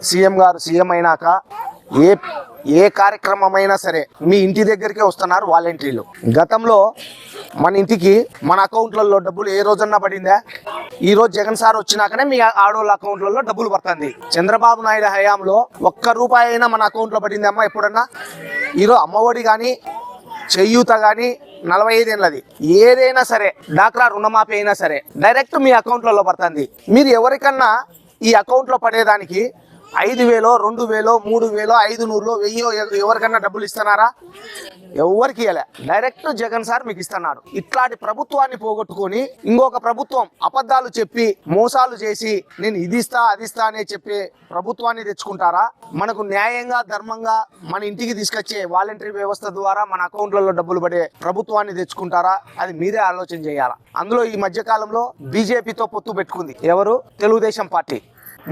CM గారు CM అయినాక ఏ కార్యక్రమమైనా సరే మీ ఇంటి దగ్గరికే వస్తున్నారు వాలంటీర్లు. గతంలో మన ఇంటికి మన అకౌంట్లలో డబ్బులు ఏ రోజన్నా పడిందా? ఈ రోజు జగన్ సార్ వచ్చినాకనే మీ ఆడోళ్ళ అకౌంట్లలో డబ్బులు పడుతుంది. చంద్రబాబు నాయుడు హయాంలో ఒక్క రూపాయి అయినా మన అకౌంట్లో పడింది అమ్మా ఎప్పుడన్నా? ఈరోజు అమ్మఒడి కానీ చెయ్యూత కానీ 45 ఏళ్ళది ఏదైనా సరే, డాక్రా రుణమాఫీ అయినా సరే డైరెక్ట్ మీ అకౌంట్లలో పడుతుంది. మీరు ఎవరికన్నా ఈ అకౌంట్లో పడేదానికి 5,000, 2,000, 3,000, 500, 1,000 ఎవరికన్నా డబ్బులు ఇస్తున్నారా? ఎవరికి ఇవ్వలే. డైరెక్ట్ జగన్ సార్ మీకు ఇస్తున్నాడు. ఇట్లాంటి ప్రభుత్వాన్ని పోగొట్టుకొని ఇంకొక ప్రభుత్వం అబద్ధాలు చెప్పి మోసాలు చేసి నేను ఇది ఇస్తా అది ఇస్తా అనే చెప్పే ప్రభుత్వాన్ని తెచ్చుకుంటారా? మనకు న్యాయంగా ధర్మంగా మన ఇంటికి తీసుకొచ్చే వాలంటరీ వ్యవస్థ ద్వారా మన అకౌంట్లలో డబ్బులు పడే ప్రభుత్వాన్ని తెచ్చుకుంటారా? అది మీరే ఆలోచన చేయాలా. అందులో ఈ మధ్య కాలంలో బీజేపీతో పొత్తు పెట్టుకుంది ఎవరు? తెలుగుదేశం పార్టీ.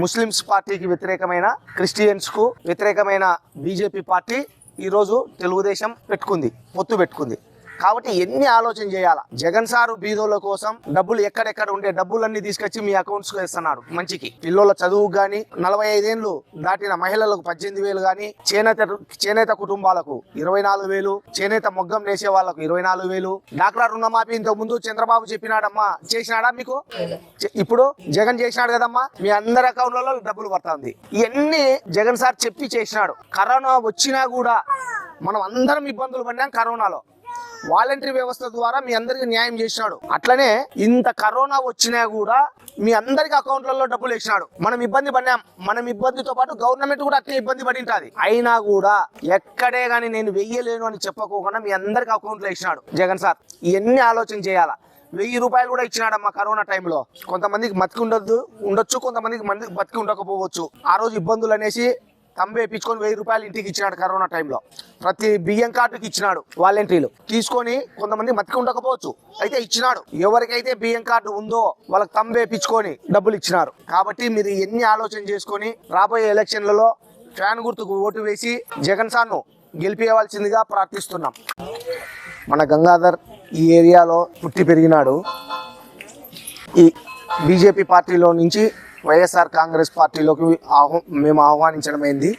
ముస్లిమ్స్ పార్టీకి వ్యతిరేకమైన, క్రిస్టియన్స్కు వ్యతిరేకమైన బీజేపీ పార్టీ ఈరోజు తెలుగుదేశం పొత్తు పెట్టుకుంది. కాబట్టి ఎన్ని ఆలోచన చేయాలా. జగన్ సారు బీదోళ్ళ కోసం డబ్బులు ఎక్కడెక్కడ ఉండే డబ్బులన్నీ తీసుకొచ్చి మీ అకౌంట్స్ కు వేస్తున్నాడు. మంచికి పిల్లల చదువుకు కానీ, 45 ఏళ్ళు దాటిన మహిళలకు 18,000 కానీ, చేనేత కుటుంబాలకు 24,000, చేనేత మొగ్గం నేసే వాళ్ళకు 24,000, డాక్రా రుణమాఫీ ఇంతకు ముందు చంద్రబాబు చెప్పినాడమ్మా, చేసినాడా మీకు? ఇప్పుడు జగన్ చేసినాడు కదమ్మా, మీ అందరి అకౌంట్లలో డబ్బులు పడుతుంది. ఇవన్నీ జగన్ సార్ చెప్పి చేసినాడు. కరోనా వచ్చినా కూడా మనం అందరం ఇబ్బందులు పడినాం. కరోనాలో వాలంటరీ వ్యవస్థ ద్వారా మీ అందరికి న్యాయం చేసినాడు. అట్లనే ఇంత కరోనా వచ్చినా కూడా మీ అందరికి అకౌంట్లలో డబ్బులు వేసినాడు. మనం ఇబ్బంది పడినాం. మనం ఇబ్బందితో పాటు గవర్నమెంట్ కూడా అట్లే ఇబ్బంది పడి ఉంటుంది. అయినా కూడా ఎక్కడే కానీ నేను వెయ్యలేను అని చెప్పకోకుండా మీ అందరికి అకౌంట్లో వేసినాడు జగన్ సార్. ఇవన్నీ ఆలోచన చేయాలా. 1,000 రూపాయలు కూడా ఇచ్చినాడమ్మా కరోనా టైంలో. కొంతమందికి బతికి ఉండొచ్చు, కొంతమందికి బతికి ఉండకపోవచ్చు. ఆ రోజు ఇబ్బందులు అనేసి తంబేపించుకొని 1,000 రూపాయలు ఇంటికి ఇచ్చినాడు కరోనా టైంలో. ప్రతి బియ్యం కార్డుకి ఇచ్చినాడు. వాలంటీర్లు తీసుకొని కొంతమంది మతికి ఉండకపోవచ్చు, అయితే ఇచ్చినాడు. ఎవరికైతే బియ్యం కార్డు ఉందో వాళ్ళకి తంబేపించుకొని డబ్బులు ఇచ్చినారు. కాబట్టి మీరు ఎన్ని ఆలోచన చేసుకొని రాబోయే ఎలక్షన్లలో ఫ్యాన్ గుర్తుకు ఓటు వేసి జగన్ సార్ను గెలిపించవలసిందిగా ప్రార్థిస్తున్నాం. మన గంగాధర్ ఈ ఏరియాలో పుట్టి పెరిగినాడు. ఈ బీజేపీ పార్టీలో నుంచి వైఎస్ఆర్ కాంగ్రెస్ పార్టీలోకి మేము ఆహ్వానించడమైంది.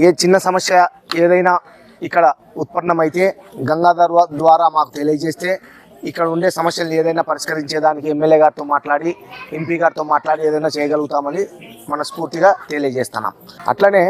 ఏ చిన్న సమస్య ఏదైనా ఇక్కడ ఉత్పన్నమైతే గంగాధర్ ద్వారా మాకు తెలియజేస్తే ఇక్కడ ఉండే సమస్యలు ఏదైనా పరిష్కరించేదానికి ఎమ్మెల్యే గారితో మాట్లాడి, ఎంపీ గారితో మాట్లాడి ఏదైనా చేయగలుగుతామని మనస్ఫూర్తిగా తెలియజేస్తున్నాం. అట్లనే